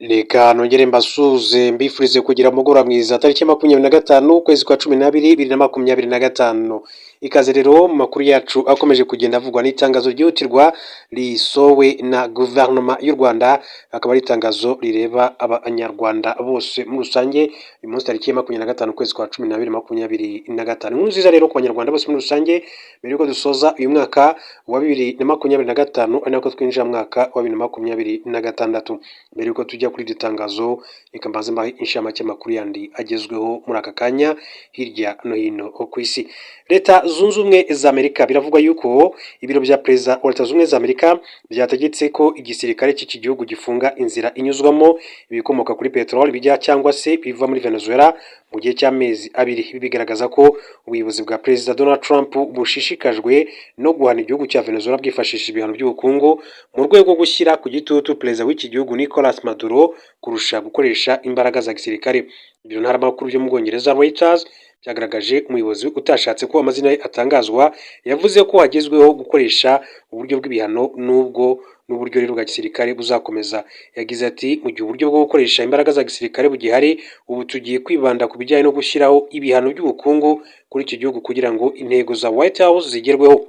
Reka nongere mbasuhuze mbifurize kugira umugoroba mwiza tariki 25 ukwezi kwa 12 2025. Ikaze rero mu makuru yacu akomeje kugenda avugwa n'itangazo ryihutirwa risowe na guverinoma y'u Rwanda, akaba ari itangazo rireba abanyarwanda bose muri rusange. Uyu munsi tariki 25 ukwezi kwa 12 2025. Inkuru nziza rero ku banyarwanda bose muri rusange, mbere yuko dusoza uyu mwaka wa 2025 ari nako twinjira mu mwaka wa 2026. Mbere yuko tujya kuri iri tangazo, reka mbanze mbahe inshamake makuru yandi agezweho muri aka kanya hirya no hino ku isi. Leta zunze ubumwe za Amerika biravugwa yuko ibiro bya perezida wa Leta zunze ubumwe za Amerika byategetse ko igisirikare cy'iki gihugu gifunga inzira inyuzwamo ibikomoka kuri peteroli bijya cyangwa se biva muri Venezuela mu gihe cy'amezi abiri. Ibi bigaragaza ko ubuyobozi bwa perezida Donald Trump bushishikajwe no guhana igihugu cya Venezuela bwifashishije ibihano by'ubukungu mu rwego rwo gushyira ku gitutu perezida w'iki gihugu Nicolas Maduro kurusha gukoresha imbaraga za gisirikare. Ibiro ntaramakuru byo mu Bwongereza Reuters byagaragaje umuyobozi utashatse ko amazina ye atangazwa yavuze ko hagezweho gukoresha uburyo bw'ibihano n'uburyo rero bwa gisirikare buzakomeza. Yagize ati mu gihe uburyo bwo gukoresha imbaraga za gisirikare bugihari, ubu tugiye kwibanda ku bijyanye no gushyiraho ibihano by'ubukungu kuri iki gihugu kugira ngo intego za White House zigerweho.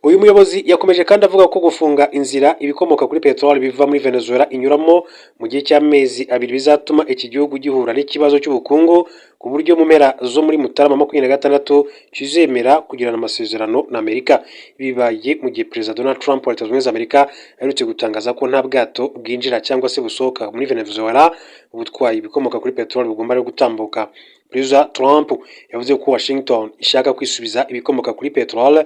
Uyu muyobozi yakomeje kandi avuga ko gufunga inzira ibikomoka kuri peteroli biva muri Venezuela inyuramo mu gihe cy'amezi abiri bizatuma iki gihugu gihura n'ikibazo cy'ubukungu ku buryo mu mpera zo muri Mutarama 2026 kizemera kugirana amasezerano na Amerika. Bibaye mu gihe perezida Donald Trump wa Leta Zunze Ubumwe za Amerika aherutse gutangaza ko nta bwato bwinjira cyangwa se busohoka muri Venezuela ubutwaye ibikomoka kuri peteroli bugomba gutambuka. Perezida Trump yavuze ko Washington ishaka kwisubiza ibikomoka kuri peteroli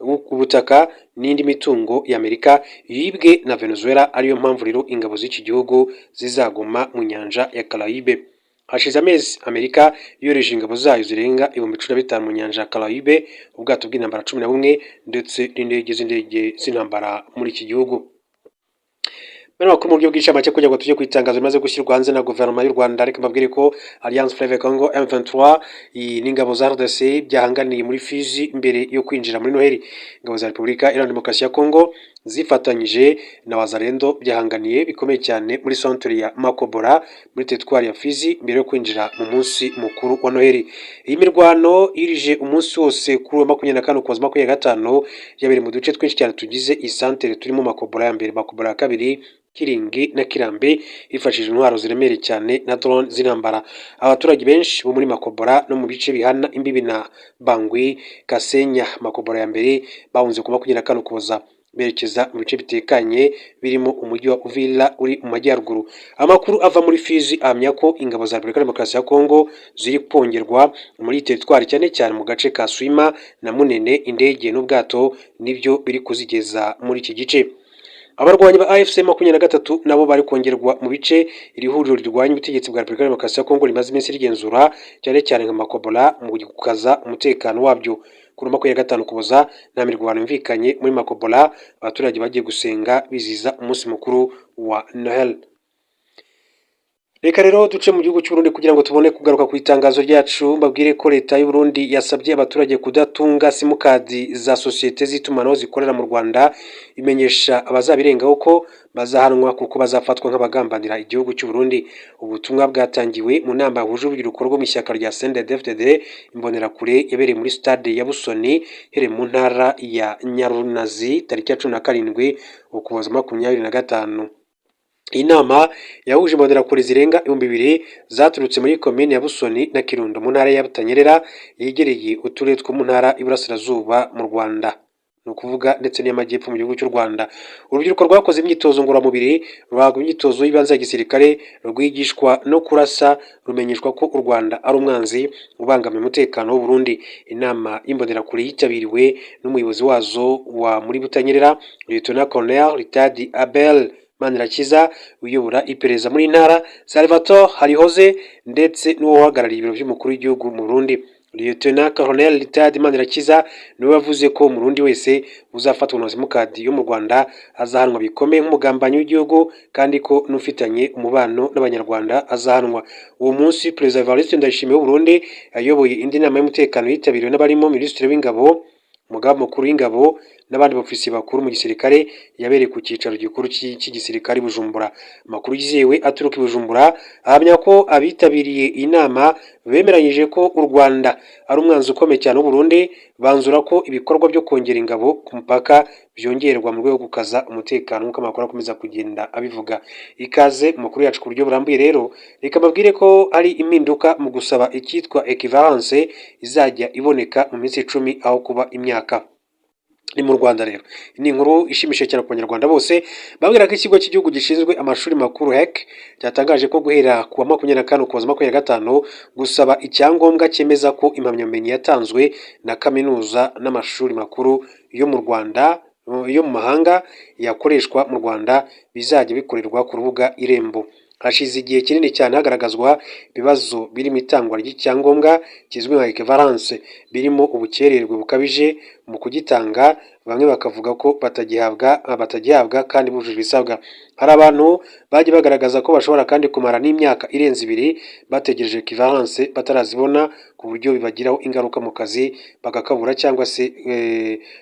ku butaka n'indi mitungo ya Amerika yibwe na Venezuela, ariyo mpamvu rero ingabo z'iki gihugu zizaguma mu nyanja ya Caraïbe. Hashize amezi Amerika yohereje ingabo zayo zirenga 15,000 mu nyanja ya Caraïbe, ubwato bw'intambara 11 ndetse n'indege z'intambara muri iki gihugu. Bano bakuru mu buryo bw'icamake kugira ngo tujye kwitangaza bimaze gushyirwa hanze na guverinoma y'u Rwanda. Reka mbabwire ko Alliance Fleuve Congo M23 n'ingabo za RDC byahanganiye muri Fizi mbere yo kwinjira muri Noheli. Ingabo za Repubulika Iharanira Demokarasi ya Congo zifatanyije na Wazalendo byahanganiye bikomeye cyane muri centre ya Makobora muri teritwari ya Fizi mbere yo kwinjira mu munsi mukuru wa Noheli. Iyi mirwano irije umunsi wose kuri wa 24 kuza 25 yabereye mu duce twinshi cyane tugize iyi centre turimo Makobora ya mbere, Makobora ya kabiri, Kiringi na Kirambe, hifashishije intwaro ziremereye cyane na drone z'intambara. Abaturage benshi bo muri Makobora no mu bice bihana imbibi na Bangui, Kasenya, Makobora ya mbere bahunze ku 24 kuza berekeza mu bice bitekanye birimo umujyi wa Uvira uri mu majyaruguru. Amakuru ava muri Fizi ahamya ko ingabo za Repubulika Demokarasi ya Kongo ziri kongerwa muri teritwari cyane cyane mu gace ka Swima na Munene, indege n'ubwato nibyo biri kuzigeza muri iki gice. Abarwanyi ba AFC 23 nabo bari kongerwa mu bice iri huriro rirwanya ubutegetsi bwa Repubulika Demokarasi ya Kongo rimaze iminsi rigenzura cyane cyane nka Makobora mu gukaza umutekano wabyo. Kuri 25 kuboza nta mirwano yumvikanye muri Makobora, abaturage bagiye gusenga biziza umunsi mukuru wa Nohel. Reka rero duce mu gihugu cy'u Burundi kugira ngo tubone kugaruka ku itangazo ryacu. Mbabwire ko leta y'u Burundi yasabye abaturage kudatunga simukadi za societe z'itumanaho zikorera mu Rwanda, imenyesha abazabirengaho ko bazahanwa kuko bazafatwa nk'abagambanira igihugu cy'u Burundi. Ubutumwa bwatangiwe mu nama yahuje urubyiruko rwo mu ishyaka rya CNDD-FDD imbonerakure yabereye muri stade ya Busoni here mu ntara ya Nyarunazi tariki ya 17 Ukuboza 2025. Iyi nama yahuje imbonerakure zirenga 2,000 zaturutse muri komine ya Busoni na Kirundo mu ntara ya Butanyerera yegereye uturere two mu ntara y'Iburasirazuba mu Rwanda, ni ukuvuga ndetse n'iy'amajyepfo mu gihugu cy'u Rwanda. Urubyiruko rwakoze imyitozo ngororamubiri, ruhabwa imyitozo y'ibanze ya gisirikare, rwigishwa no kurasa, rumenyeshwa ko u Rwanda ari umwanzi ubangamiye umutekano w'u Burundi. Inama y'imbonerakure yitabiriwe n'umuyobozi wazo wa muri Butanyerera, Lieutenant Colonel Ritadi Abel Manirakiza uyobora iperereza muri ntara, Salvatore Harihoze ndetse n'uwo uhagarariye ibiro by'umukuru w'igihugu mu Burundi. Lieutenant Colonel Ritadi Manirakiza niwe wavuze ko umurundi wese uzafatwa na simukadi yo mu Rwanda azahanwa bikomeye nk'umugambanyi w'igihugu, kandi ko n'ufitanye umubano n'abanyarwanda azahanwa. Uwo munsi Perezida Evariste Ndayishimiye w'u Burundi yayoboye indi nama y'umutekano yitabiriwe n'abarimo Minisitiri w'Ingabo, Umugaba Mukuru w'Ingabo n'abandi bofisiye bakuru mu gisirikare yabereye ku cyicaro gikuru cy'igisirikare i Bujumbura. Amakuru yizewe aturuka i Bujumbura ahamya ko abitabiriye iyi nama bemeranyije ko u Rwanda ari umwanzi ukomeye cyane w'u Burundi, banzura ko ibikorwa byo kongera ingabo ku mupaka byongerwa mu rwego rwo gukaza umutekano nk'uko amakuru akomeza kugenda abivuga. Ikaze mu makuru yacu ku buryo burambuye rero, reka mbabwire ko hari impinduka mu gusaba icyitwa equivalence izajya iboneka mu minsi 10 aho kuba imyaka. Ni mu Rwanda rero ni inkuru ishimishije cyane ku banyarwanda bose, babwira ko ikigo cy'igihugu gishinzwe amashuri makuru HEC cyatangaje ko guhera ku wa 24 ukuboza 2025 gusaba icyangombwa cyemeza ko impamyabumenyi yatanzwe na kaminuza n'amashuri makuru yo mu Rwanda yo mu mahanga yakoreshwa mu Rwanda bizajya bikorerwa ku rubuga Irembo. Hashize igihe kinini cyane hagaragazwa ibibazo birimo itangwa ry'icyangombwa kizwi nka equivalence, birimo ubukererwe bukabije mu kugitanga, bamwe bakavuga ko batagihabwa kandi bujuje ibisabwa. Hari abantu bagiye bagaragaza ko bashobora kandi kumara n'imyaka irenze 2 bategereje equivalence batarazibona, ku buryo bibagiraho ingaruka mu kazi bagakabura cyangwa se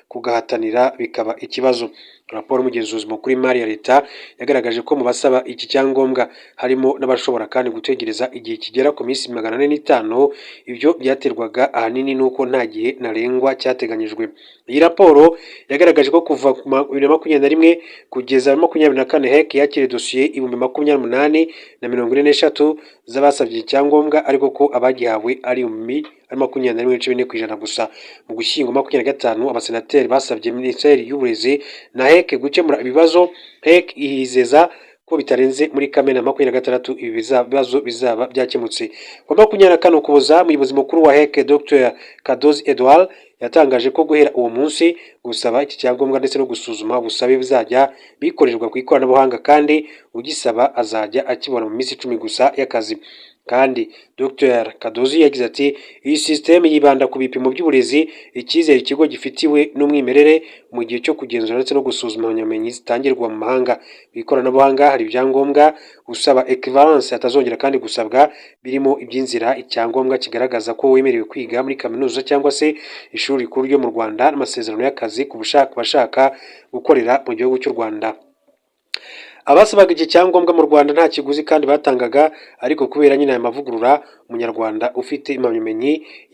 kugahatanira bikaba ikibazo. Raporo y'umugenzuzi mukuru w'imari ya leta yagaragaje ko mu basaba iki cyangombwa harimo n'abashobora kandi gutegereza igihe kigera ku minsi 405. Ibyo byaterwaga ahanini n'uko nta gihe ntarengwa cyateganyijwe. Iyi raporo yagaragaje ko kuva 2021 kugeza 2024 HEC yakiriye dosiye 28,043 z'abasabye icyangombwa, ariko ko abagihawe ari 21% gusa. Mu Gushyingo 2025 abasenateri basabye Minisiteri y'Uburezi na HEC gukemura ibibazo. HEC ihizeza ko bitarenze muri Kamena 2026 ibi bibazo bizaba byakemutse. Ku 24 Ukuboza umuyobozi mukuru wa HEC Dr Kadozi Edouard yatangaje ko guhera uwo munsi gusaba iki cyangombwa ndetse no gusuzuma ubusabe bizajya bikorerwa ku ikoranabuhanga, kandi ugisaba azajya akibona mu minsi 10 gusa y'akazi. Kandi Dr Kadozi yagize ati iyi systeme yibanda ku bipimo by'uburezi, icyizere ikigo gifitiwe n'umwimerere mu gihe cyo kugenzura ndetse no gusuzuma impamyabumenyi zitangirwa mu mahanga. Ku ikoranabuhanga hari ibyangombwa usaba equivalence atazongera kandi gusabwa, birimo iby'inzira, icyangombwa kigaragaza ko wemerewe kwiga muri kaminuza cyangwa se ishuri rikuru ryo mu Rwanda, n'amasezerano y'akazi ku bashaka gukorera mu gihugu cy'u Rwanda. Abasabaga iki cyangombwa mu Rwanda nta kiguzi kandi batangaga, ariko kubera nyine aya mavugurura umunyarwanda ufite impamyabumenyi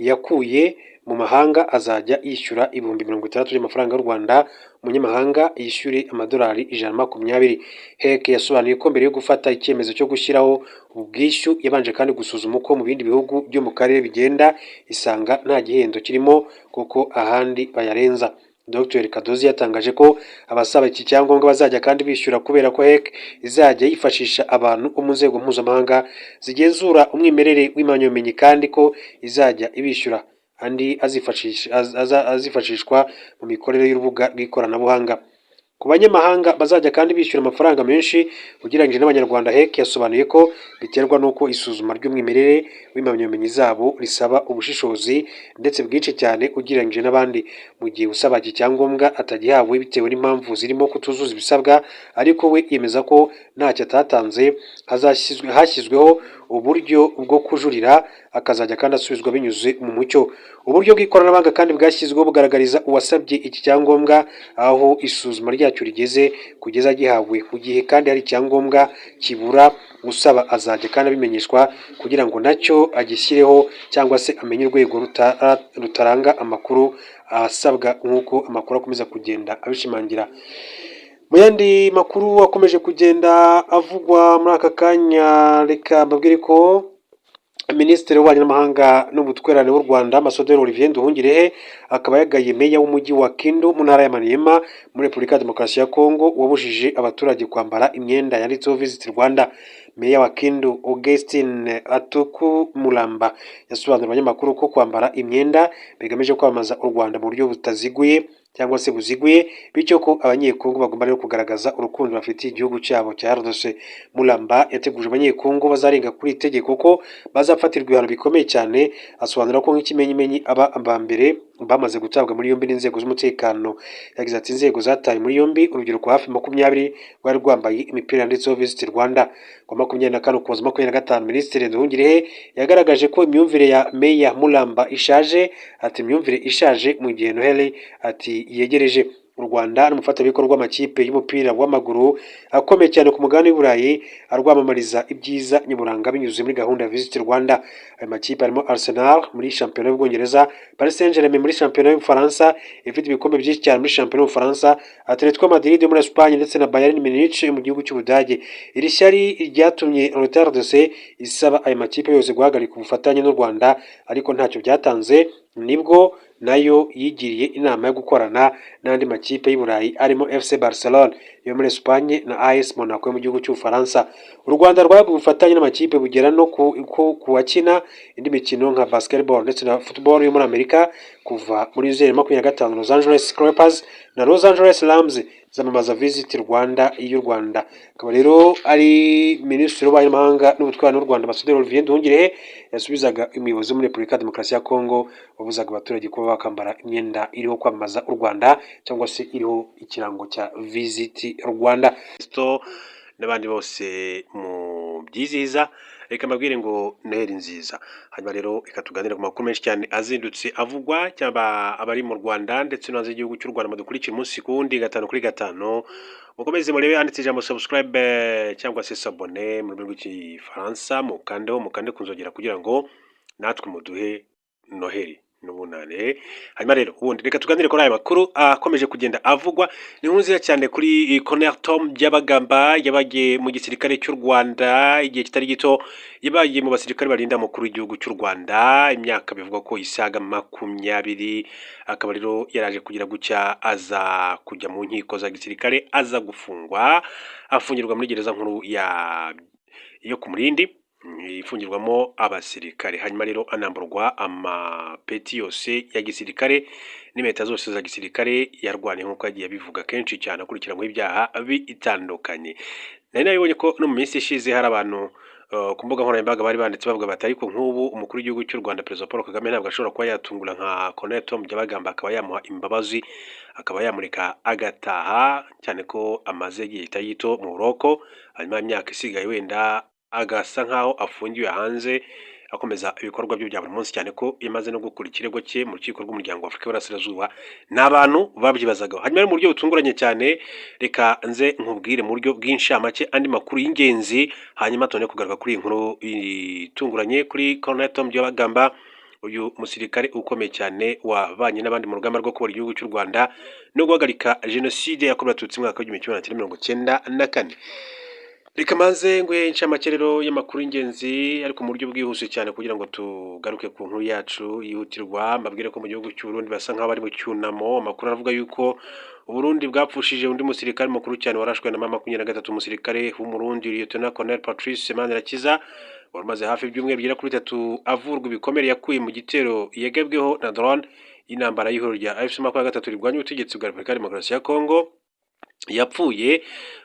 yakuye mu mahanga azajya yishyura 60,000 y'amafaranga y'u Rwanda, umunyamahanga yishyure amadolari 120. HEC yasobanuye ko mbere yo gufata icyemezo cyo gushyiraho ubwishyu yabanje kandi gusuzuma uko mu bindi bihugu byo mu karere bigenda, isanga nta gihendo kirimo kuko ahandi bayarenza. Dr Kadozi yatangaje ko abasaba iki cyangombwa bazajya kandi bishyura kubera ko HEC izajya yifashisha abantu bo mu nzego mpuzamahanga zigenzura umwimerere w'impamyabumenyi, kandi ko izajya ibishyura andi azifashishwa mu mikorere y'urubuga rw'ikoranabuhanga. Ku banyamahanga bazajya kandi bishyura amafaranga menshi ugereranyije n'abanyarwanda. HEC yasobanuye ko biterwa n'uko isuzuma ry'umwimerere w'impamyabumenyi zabo risaba ubushishozi ndetse bwinshi cyane ugereranyije n'abandi. Mu gihe usaba iki cyangombwa atagihawe bitewe n'impamvu zirimo kutuzuza ibisabwa, ariko we yemeza ko ntacyo atatanze, hashyizweho uburyo bwo kujurira akazajya kandi asubizwa binyuze mu mucyo. Uburyo bw'ikoranabuhanga kandi bwashyizweho bugaragariza uwasabye iki cyangombwa aho isuzuma ryacyo rigeze kugeza gihawe. Mu gihe kandi hari icyangombwa kibura, usaba azajya kandi abimenyeshwa kugira ngo nacyo agishyireho cyangwa se amenye urwego rutaranga amakuru asabwa, nk'uko amakuru akomeza kugenda abishimangira. Mu yandi makuru akomeje kugenda avugwa muri aka kanya, reka mbabwire ko Minisitiri w'Ububanyi n'Amahanga n'Ubutwererane w'u Rwanda Ambasaderi Olivier Nduhungirehe akaba yagaye meya w'umujyi wa Kindu mu ntara ya Maniema muri Repubulika ya Demokarasi ya Kongo wabujije abaturage kwambara imyenda yanditseho Visit Rwanda. Meya wa Kindu Augustine Atuku Mulamba yasobanuriye abanyamakuru ko kwambara imyenda bigamije kwamamaza u Rwanda mu buryo butaziguye cyangwa se buziguye, bityo ko abanyekongo bagomba rero kugaragaza urukundo bafitiye igihugu cyabo cya RDC. Mulamba yateguje abanyekongo bazarenga kuri itegeko ko bazafatirwa ibihano bikomeye cyane, asobanura ko nk'ikimenyimenyi aba mbere bamaze gutabwa muri yombi n'inzego z'umutekano. Yagize ati inzego zataye muri yombi urubyiruko hafi 20 rwari rwambaye imipira yanditseho Visit Rwanda. Ku 24 Ukuboza 2025 Minisitiri Nduhungirehe yagaragaje ko imyumvire ya Meya Mulamba ishaje, ati imyumvire ishaje mu gihe Noheli ati yegereje. u Rwanda n'umufatanyabikorwa w'amakipe y'umupira w'amaguru akomeye cyane ku mugabane w'Uburayi arwamamariza ibyiza nyaburanga binyuze muri gahunda ya Visit Rwanda. Ayo makipe harimo Arsenal muri shampiyona y'Ubwongereza, Paris Saint-Germain muri shampiyona y'Ubufaransa ifite ibikombe byinshi cyane muri shampiyona y'Ubufaransa, Atletico Madrid muri Espagne ndetse na Bayern Munich mu gihugu cy'Ubudage. Iri shyari ryatumye Reuters isaba ayo makipe yose guhagarika ubufatanye n'u Rwanda, ariko ntacyo byatanze, nibwo nayo yigiriye inama yo gukorana n'andi makipe y'Iburayi arimo FC Barcelona yo muri Espagne na AS Monaco yo mu gihugu cy'Ubufaransa. U Rwanda rwaguye ubufatanye n'amakipe bugera no ku bakina indi mikino nka basketball ndetse na football yo muri Amerika kuva muri 2025. Los Angeles Clippers na Los Angeles Rams zamamaza Visit Rwanda y'u Rwanda. Akaba rero ari Minisitiri w'Ububanyi n'Amahanga n'Ubutwari n'u Rwanda Ambasaderi Olivier Nduhungirehe yasubizaga umuyobozi muri Repubulika ya Demokarasi ya Kongo wabuzaga abaturage kuba bakambara imyenda iriho kwamamaza u Rwanda cyangwa se iriho ikirango cya Visit Rwanda. N'abandi bose mu byizihiza, reka mbabwire ngo Noheli nziza. Hanyuma rero reka tuganire ku makuru menshi cyane azindutse avugwa, cyangwa abari mu Rwanda ndetse no hanze y'igihugu cy'u Rwanda mudukurikira umunsi ku wundi 5 kuri 5. Mukomeze murebe handitse ijambo subscribe cyangwa se s'abonner mu rurimi rw'igifaransa, mukande kunzogera kugira ngo natwe muduhe Noheli n'ubunane. Hanyuma rero ubundi reka tuganire kuri aya makuru akomeje kugenda avugwa. Ni nkuru nziza cyane kuri Colonel Tom Byabagamba yabagiye mu gisirikare cy'u Rwanda igihe kitari gito, yabagiye mu basirikare barinda mukuru w'igihugu cy'u Rwanda imyaka bivuga ko isaga 20. Akaba rero yaraje kugira gucya aza kujya mu nkiko za gisirikare, aza gufungwa, afungirwa muri gereza nkuru yo ku Murindi ifungirwamo abasirikare. Hanyuma rero anamburwa amapeti yose ya gisirikare n'impeta zose za gisirikare yarwaniye nk'uko yagiye abivuga kenshi cyane akurikiranyweho ibyaha bitandukanye. Nari nabibonye ko no mu minsi ishize hari abantu ku mbuga nkoranyambaga bari banditse bavuga bati ariko nk'ubu umukuru w'igihugu cy'u Rwanda Perezida Paul Kagame ntabwo ashobora kuba yatungura nka Colonel Tom Byabagamba akaba yamuha imbabazi akaba yamureka agataha, cyane ko amaze igihe kitari gito mu buroko, hanyuma imyaka isigaye wenda agasa nkaho afungiwe hanze akomeza ibikorwa bye bya buri munsi, cyane ko yamaze no gukura ikirego cye mu rukiko rw'umuryango wa Afurika y'Iburasirazuba. N'abantu babyibazagaho. Hanyuma mu buryo butunguranye cyane, reka nze nkubwire mu buryo bw'inshamake andi makuru y'ingenzi, hanyuma tubone kugaruka kuri iyi nkuru itunguranye kuri Colonel Tom Byabagamba, uyu musirikare ukomeye cyane wabanye n'abandi mu rugamba rwo kubara igihugu cy'u Rwanda no guhagarika jenoside yakorewe Abatutsi mu mwaka w'1994. Reka maze ngwe inshamake rero y'amakuru y'ingenzi ariko mu buryo bwihuse cyane kugira ngo tugaruke ku nkuru yacu yihutirwa. Mbabwire ko mu gihugu cy'u Burundi basa nkaho bari mu cyunamo. Amakuru aravuga yuko Uburundi bwapfushije undi musirikare mukuru cyane warashwe na 23, umusirikare w'umurundi Lieutenant Colonel Patrice Manirakiza wamaze hafi ibyumweru bigera kuri 3 avurwa ibikomere yakuye mu gitero yagabweho na drone y'intambara y'ihoro rya AFC-M23 rirwanya ubutegetsi bwa Repubulika ya Demokarasi ya Kongo. Yapfuye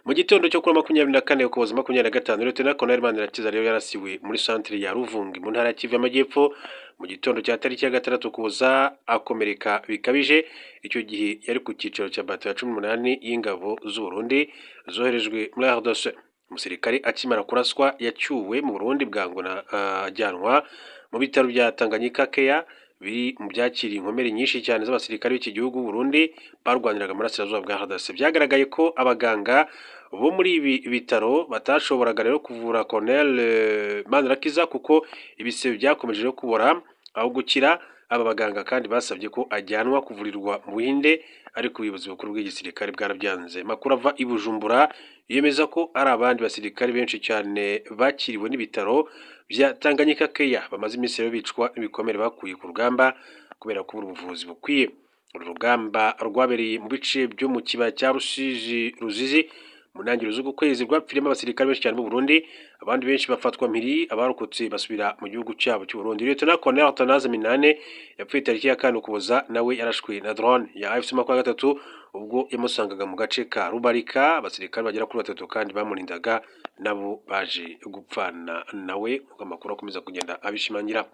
mu gitondo cyo kuri 24 Ukuboza 2025. Lieutenant Colonel Manirakiza rero yarasiwe muri centre ya Ruvungi mu ntara ya Kivu y'Amajyepfo mu gitondo cya tariki ya 6 Ukuboza, akomereka bikabije. Icyo gihe yari ku cyicaro cya bato ya 18 y'ingabo z'u Burundi zoherejwe muri RDC. Umusirikare akimara kuraswa yacyuwe mu Burundi bwangu na ajyanwa mu bitaro bya Tanganyika Care biri mu byakiriye inkomere nyinshi cyane z'abasirikare b'iki gihugu Burundi barwaniraga muri Burasirazuba bwa RDC. Byagaragaye ko abaganga bo muri ibi bitaro batashoboraga rero kuvura Colonel Manirakiza kuko ibisebe byakomeje kubora aho gukira. Aba baganga kandi basabye ko ajyanwa kuvurirwa mu Buhinde, ariko ubuyobozi bukuru bw'igisirikare bwarabyanze. Makuru ava i Bujumbura yemeza ko ari abandi basirikare benshi cyane bakiriwe n'ibitaro bya Tanganyika Care bamaze iminsi bicwa n'ibikomere bakuye ku rugamba kubera kubura ubuvuzi bukwiye. Uru rugamba rwabereye mu bice byo mu kibaya cya Ruzizi mu ntangiriro z'uku kwezi, rwapfiriyemo abasirikare benshi cyane mu Burundi, abandi benshi bafatwa mpiri, abarokotse basubira mu gihugu cyabo cy'u Burundi. Lieutenant Colonel Atanaze Minane yapfuye tariki ya 4 Ukuboza, nawe yarashwe na drone ya AFC-M23 ubwo yamusangaga mu gace ka Rubarika. Abasirikare bagera kuri 3 kandi bamurindaga nabo baje gupfana nawe, uko amakuru akomeza kugenda abishimangira.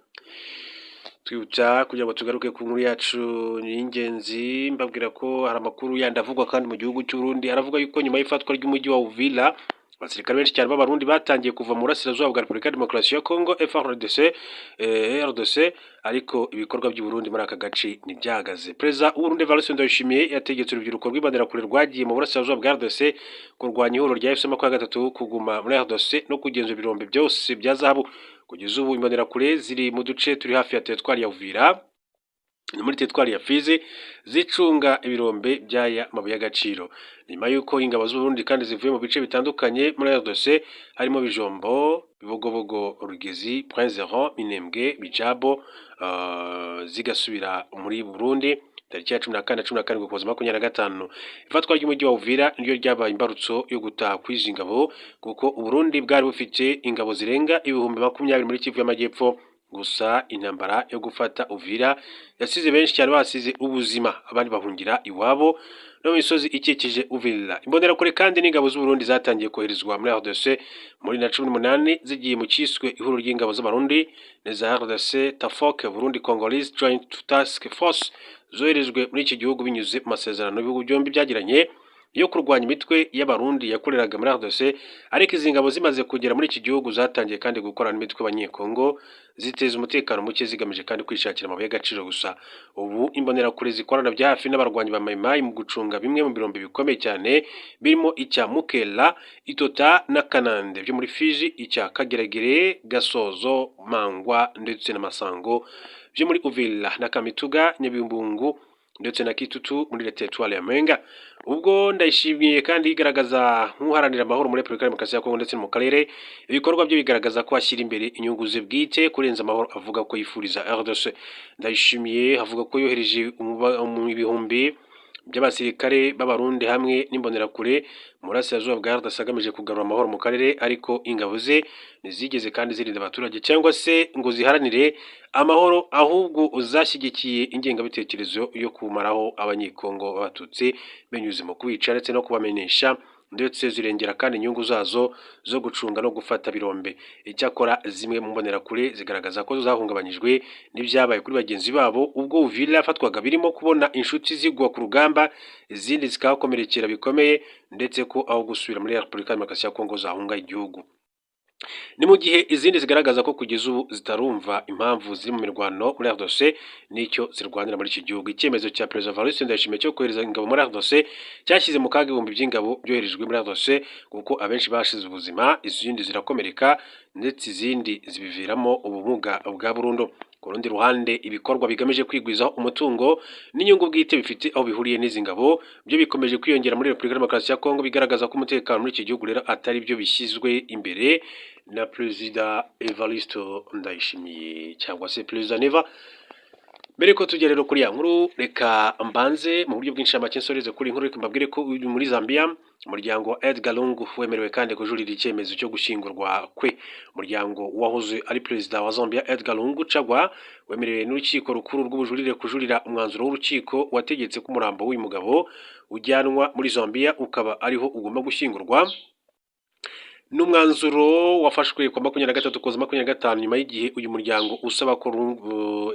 Twibutsa kugira ngo tugaruke ku nkuru yacu y'ingenzi, mbabwira ko hari amakuru yandi avugwa kandi mu gihugu cy'u Burundi. Aravuga yuko nyuma y'ifatwa ry'umujyi wa Uvira abasirikare benshi cyane b'abarundi batangiye kuva mu burasirazuba bwa Repubulika ya Demokarasi ya Kongo FARDC RDC ariko ibikorwa by'u Burundi muri aka gace ntibyahagaze. Perezida w'u Burundi Evariste Ndayishimiye yategetse urubyiruko rw'imbonerakure rwagiye mu burasirazuba bwa RDC kurwanya ihuriro rya FC23 kuguma muri RDC no kugenzura ibirombe byose bya zahabu. Kugeza ubu imbonerakure ziri mu duce turi hafi ya teritwari ya Uvira muri teritwari ya Fizi zicunga ibirombe by'aya mabuye y'agaciro. Nyuma y'uko ingabo z'u Burundi kandi zivuye mu bice bitandukanye muri RDC harimo Bijombo, Bibogobogo, Rugezi, Point Zero, Minembwe, Bijabo zigasubira muri Burundi tariki ya 14 Ukuboza 2025. Ifatwa ry'umujyi wa Uvira niryo ryabaye imbarutso yo gutaha kw'izi ngabo kuko u Burundi bwari bufite ingabo zirenga ibihumbi 20 muri Kivu y'Amajyepfo. Gusa intambara yo gufata Uvira yasize benshi cyane basize ubuzima, abandi bahungira iwabo no misozi ikikije Uvira. Imbonerakure kandi n'ingabo z'u Burundi zatangiye koherezwa muri RDC muri na 18 zigiye mu cyiswe ihuriro ry'ingabo z'abarundi neza RDC Tafoke Burundi Congolese Joint Task Force zoherejwe muri iki gihugu binyuze mu masezerano y'ibihugu byombi byagiranye yo kurwanya imitwe y'abarundi yakoreraga muri RDC. Ariko izi ngabo zimaze kugera muri iki gihugu zatangiye kandi gukorana n'imitwe y'abanyekongo ziteza umutekano muke zigamije kandi kwishakira amabuye y'agaciro. Gusa ubu imbonerakure zikorana bya hafi n'abarwanyi ba Maimai mu gucunga bimwe mu birombe bikomeye cyane birimo icya Mukela, Itota na Kanande byo muri Fizi, icya Kageregere, Gasozo, Mangwa ndetse na Masango byo muri Uvira na Kamituga, Nyabimbungu ndetse na Kitutu muri teritwari ya Mwenga. Ubwo Ndayishimiye kandi igaragaza nk'uharanira amahoro muri Repubulika ya Demokarasi ya Kongo ndetse no mu karere, ibikorwa byo bigaragaza ko ashyira imbere inyungu ze bwite kurenza amahoro. Avuga ko yifuriza RDC. Ndayishimiye avuga ko yohereje ibihumbi by'abasirikare b'abarundi hamwe n'imbonerakure mu burasirazuba bwa RDC agamije kugarura amahoro mu karere, ariko ingabo ze ntizigeze kandi zirinda abaturage cyangwa se ngo ziharanire amahoro, ahubwo uzashyigikiye ingengabitekerezo yo kumaraho abanyekongo b'abatutsi binyuze mu kubica ndetse no kubamenyesha, ndetse zirengera kandi inyungu zazo zo gucunga no gufata birombe. Icyakora zimwe mu mbonerakure zigaragaza ko zahungabanyijwe n'ibyabaye kuri bagenzi babo ubwo Uvira yafatwaga, birimo kubona inshuti zigwa ku rugamba, izindi zikahakomerekera bikomeye, ndetse ko aho gusubira muri Repubulika ya Demokarasi ya Kongo zahunga igihugu. Ni mu gihe izindi zigaragaza ko kugeza ubu zitarumva impamvu ziri mu mirwano muri RDC n'icyo zirwanira muri iki gihugu. Icyemezo cya Perezida Evariste Ndayishimiye cyo kohereza ingabo muri RDC cyashyize mu kaga ibihumbi by'ingabo byoherejwe muri RDC kuko abenshi bashize ubuzima, izindi zirakomereka ndetse izindi zibiviramo ubumuga bwa burundu. Ku rundi ruhande, ibikorwa bigamije kwigwizaho umutungo n'inyungu bwite bifite aho bihuriye n'izi ngabo byo bikomeje kwiyongera muri Repubulika ya Demokarasi ya Kongo, bigaragaza ko umutekano muri iki gihugu rero atari byo bishyizwe imbere na Perezida Evariste Ndayishimiye cyangwa se Perezida Neva. Mbere ko tujya rero kuri ya nkuru, reka mbanze mu buryo bw'inshamake nsoreze kuri inkuru, reka mbabwire ko muri Zambia umuryango wa Edgar Lungu wemerewe kandi kujurira icyemezo cyo gushyingurwa kwe. Umuryango wahoze ari perezida wa Zambia Edgar Lungu Chagwa wemerewe n'urukiko rukuru rw'ubujurire kujurira umwanzuro w'urukiko wategetse ko umurambo w'uyu mugabo ujyanwa muri Zambia ukaba ariho ugomba gushyingurwa. N'umwanzuro wafashwe kwa 23 Ukuboza 2025 nyuma y'igihe uyu muryango usaba ko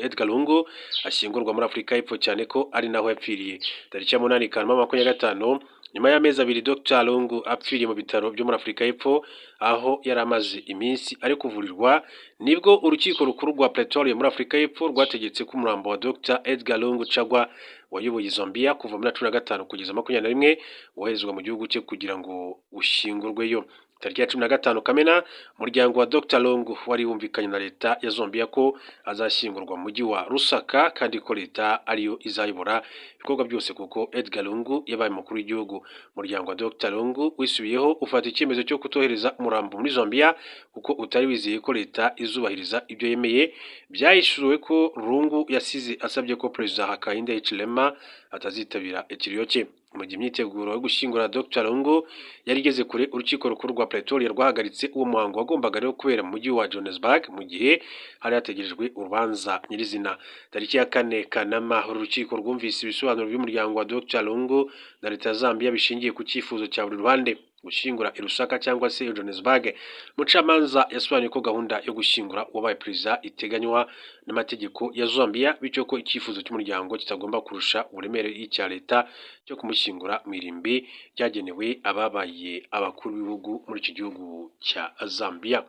Edgar Lungu ashyingurwa muri Afurika y'Epfo, cyane ko ari naho yapfiriye. Tariki ya 8 Kanama 2025, nyuma y'amezi abiri Dr Lungu apfiriye mu bitaro byo muri Afurika y'Epfo aho yari amaze iminsi ari kuvurirwa, nibwo urukiko rukuru rwa Pretoria muri Afurika y'Epfo rwategetse ko umurambo wa Dr Edgar Lungu Chagwa wayoboye Zambia kuva muri 2015 kugeza 2021 woherezwa mu gihugu cye kugira ngo ushyingurweyo. Tariki ya 15 Kamena, umuryango wa Dr Lungu wari wumvikanye na leta ya Zambia ko azashyingurwa mu mujyi wa Lusaka kandi ko leta ariyo izayobora ibikorwa byose kuko Edgar Lungu yabaye umukuru w'igihugu. Umuryango wa Dr Lungu wisubiyeho ufata icyemezo cyo kutohereza umurambo muri Zambia kuko utari wizeye ko leta izubahiriza ibyo yemeye. Byahishuwe ko Lungu yasize asabye ko Perezida Hakainde Hichilema atazitabira ikiriyo cye. Mu gihe imyiteguro yo gushyingura Dr Lungu yari igeze kure, urukiko rukuru rwa Pretoria rwahagaritse uwo muhango wagombaga rero kubera mu mujyi wa Johannesburg mu gihe hari hategerejwe urubanza nyirizina. Tariki ya 4 Kanama, urukiko rwumvise ibisobanuro by'umuryango wa Dr Lungu na leta ya Zambia bishingiye ku cyifuzo cya buri ruhande. gushyingura i Lusaka cyangwa se Johannesburg. Mucamanza yasobanuye ko gahunda yo gushyingura uwabaye perezida iteganywa n'amategeko ya Zambia, bityo ko icyifuzo cy'umuryango kitagomba kurusha uburemere y'icya leta cyo kumushyingura mu irimbi ryagenewe ababaye abakuru b'ibihugu muri iki gihugu cya Zambia.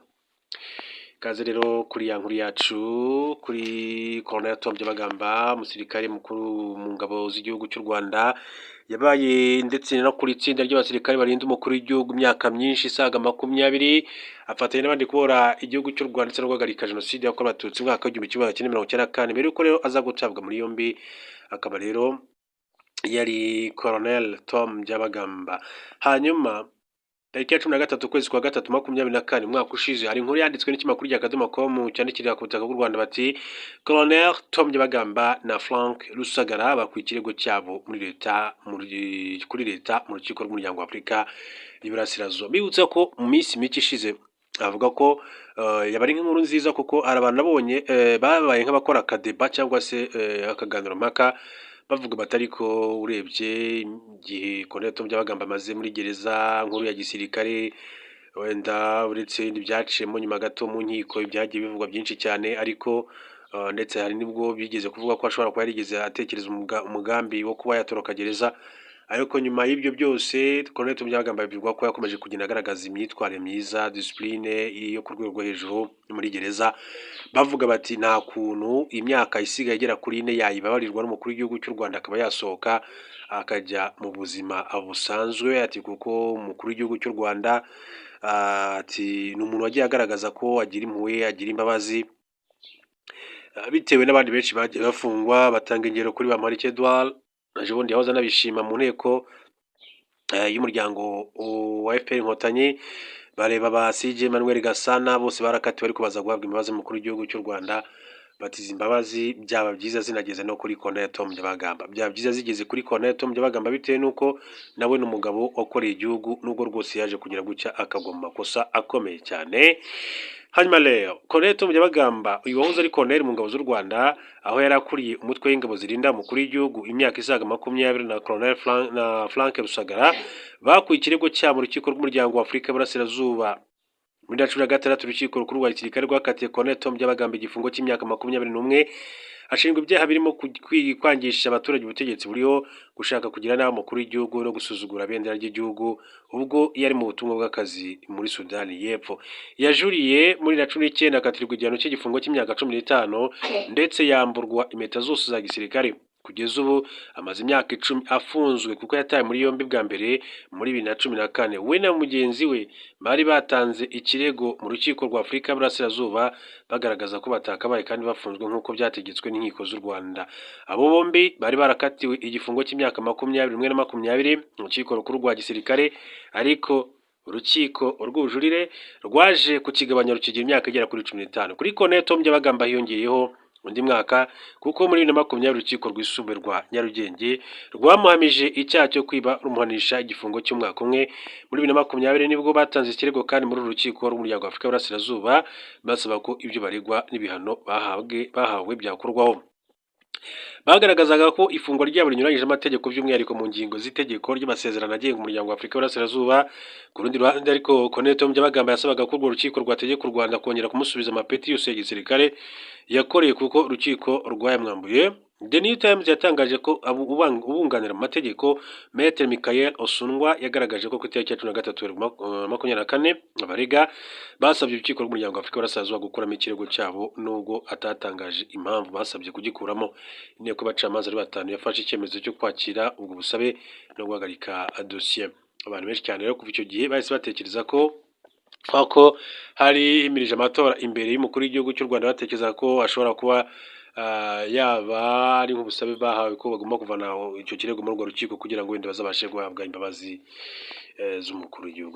Kaze rero kuri ya nkuru yacu kuri Colonel Tom Byabagamba, umusirikare mukuru mu ngabo z'igihugu cy'u Rwanda, yabaye ndetse no kuri itsinda ry'abasirikare barinda umukuru w'igihugu imyaka myinshi isaga 20, afatanya n'abandi kubora igihugu cy'u Rwanda ndetse no guhagarika jenoside yakorewe abatutsi mu mwaka w'1994. Mbere yuko rero aza gutabwa muri yombi, akaba rero yari Colonel Tom Byabagamba. Hanyuma tariki ya 13 ukwezi kwa gatatu 2024 umwaka ushize, hari inkuru yanditswe n'ikinyamakuru cya Akadomo.com cyandikira ku butaka bw'u Rwanda bati Colonel Tom Byabagamba na Frank Rusagara bakwiye ikirego cyabo kuri leta mu rukiko rw'umuryango wa Afurika y'Iburasirazuba. Bibutsa ko mu minsi mike ishize avuga ko yabari nk'inkuru nziza, kuko hari abantu nabonye babaye nk'abakora akadeba cyangwa se akaganiro mpaka bavuga batari ko urebye igihe Colonel Tom Byabagamba amaze muri gereza nkuru ya gisirikare, wenda uretse n'ibyaciyemo nyuma gato mu nkiko ibyagiye bivugwa byinshi cyane, ariko ndetse hari nibwo bigeze kuvuga ko ashobora kuba yarigeze atekereza umugambi wo kuba yatoroka gereza. Ariko nyuma y'ibyo byose Colonel Tom Byabagamba bivugwa ko yakomeje kugenda agaragaza imyitwarire myiza, discipline yo ku rwego rwo hejuru muri gereza. Bavuga bati nta kuntu imyaka isigaye igera kuri 4 yayibabarirwa n'umukuru w'igihugu cy'u Rwanda akaba yasohoka akajya mu buzima busanzwe. Ati kuko umukuru w'igihugu cy'u Rwanda ati ni umuntu wagiye agaragaza ko agira impuhwe, agira imbabazi, bitewe n'abandi benshi bagiye bafungwa. Batanga ingero kuri ba Marike Edouard, aje bundi yahoze anabishima mu nteko y'umuryango wa FPR Inkotanyi. Bareba ba CJ Emmanuel Gasana, bose barakatiwe ariko baza guhabwa imbabazi mukuru w'igihugu cy'u Rwanda. Batiza imbabazi byaba byiza zinageze no kuri Colonel Tom Byabagamba, byaba byiza zigeze kuri Colonel Tom Byabagamba bitewe nuko nawe n'umugabo wakoreye igihugu, nubwo rwose yaje kugira gucya akagwa mu makosa akomeye cyane. Hanyuma rero Colonel Tom Byabagamba uyu wahoze ari Colonel mu ngabo z'u Rwanda, aho yari akuriye umutwe w'ingabo zirinda umukuru w'igihugu imyaka isaga 20, na Colonel Frank Rusagara bakuye ikirego cyabo mu rukiko rw'umuryango wa Afurika y'Iburasirazuba. Muri 2016 urukiko rukuru rwa gisirikare rwakatiye Colonel Tom Byabagamba igifungo cy'imyaka 21, ashinjwa ibyaha birimo kwangisha abaturage ubutegetsi buriho, gushaka kugira nabi umukuru w'igihugu no gusuzugura bendera ry'igihugu ubwo yari mu butumwa bw'akazi muri Sudani y'Epfo. Yajuriye muri 2019 akatirwa igihano cy'igifungo cy'imyaka 15 ndetse yamburwa impeta zose za gisirikare. Kugeza ubu amaze imyaka 10 afunzwe kuko yataye muri yombi bwa mbere muri 2014. We na mugenzi we bari batanze ikirego mu rukiko rwa Afurika y'Iburasirazuba bagaragaza ko batakabaye kandi bafunzwe nk'uko byategetswe n'inkiko z'u Rwanda. Abo bombi bari barakatiwe igifungo cy'imyaka 21 na 20 mu rukiko rukuru rwa gisirikare, ariko urukiko rw'ubujurire rwaje kukigabanya rukigira imyaka igera kuri 15. Kuri Colonel Tom Byabagamba hiyongeyeho undi mwaka, kuko muri 2020 urukiko rwisumbuye rwa Nyarugenge rwamuhamije icyaha cyo kwiba rumuhanisha igifungo cy'umwaka umwe. Muri 2020 nibwo batanze ikirego kandi muri urukiko rw'umuryango wa Afurika y'Iburasirazuba basaba ko ibyo baregwa n'ibihano bahawe byakorwaho. Bagaragazaga ko ifungwa ryabo rinyuranyije amategeko, by'umwihariko mu ngingo z'itegeko ry'amasezerano agenga umuryango wa Afurika y'Iburasirazuba. Ku rundi ruhande ariko Colonel Tom Byabagamba yasabaga ko urwo rukiko rwategeka u Rwanda kongera kumusubiza amapeti yose ya gisirikare yakoreye kuko urukiko rwayamwambuye. The New Times yatangaje ko ubunganira mu mategeko Maître Michael Osundwa yagaragaje ko ku itariki ya 13/24 abarega basabye urukiko rw'umuryango wa Afurika y'Iburasirazuba gukuramo ikirego cyabo, nubwo atatangaje impamvu basabye kugikuramo. Inteko y'abacamanza ari 5 yafashe icyemezo cyo kwakira ubwo busabe no guhagarika dosiye. Abantu benshi cyane rero kuva icyo gihe bahise batekereza ko hari imirije amatora imbere y'umukuru w'igihugu cy'u Rwanda, batekereza ko ashobora kuba yaba ari nk'ubusabe bahawe ko bagomba kuvana icyo kirego muri urwo rukiko kugira ngo wenda bazabashe guhabwa imbabazi z'umukuru w'igihugu.